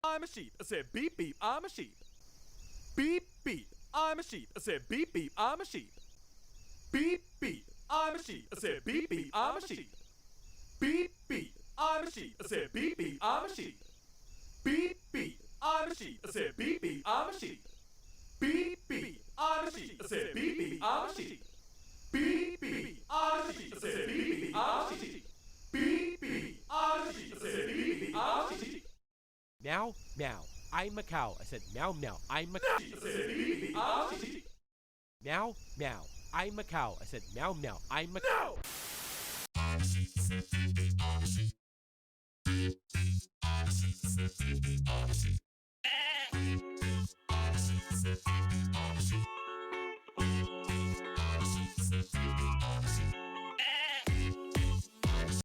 I'm a sheep. I said beep beep. I'm a sheep. Beep beep. I'm a sheep. I said beep beep. I'm a sheep. Beep beep. I'm a sheep. I said beep beep. I'm a sheep. Beep beep. I'm a sheep. I said beep beep. I'm a sheep. Beep beep. I'm a sheep. I said beep beep. I'm a sheep. Beep beep. I'm a sheep. I said beep beep. I'm a sheep. Beep beep. I'm a sheep. I said beep beep. I'm a sheep. Beep beep. I'm a sheep. I said beep beep. I'm a sheep. Meow, meow. I'm a cow. I said meow, meow. I'm a cow. I said beep beep. I'm a sheep. Meow, meow. I'm a cow. I said meow, meow. I'm a No. I'm a sheep.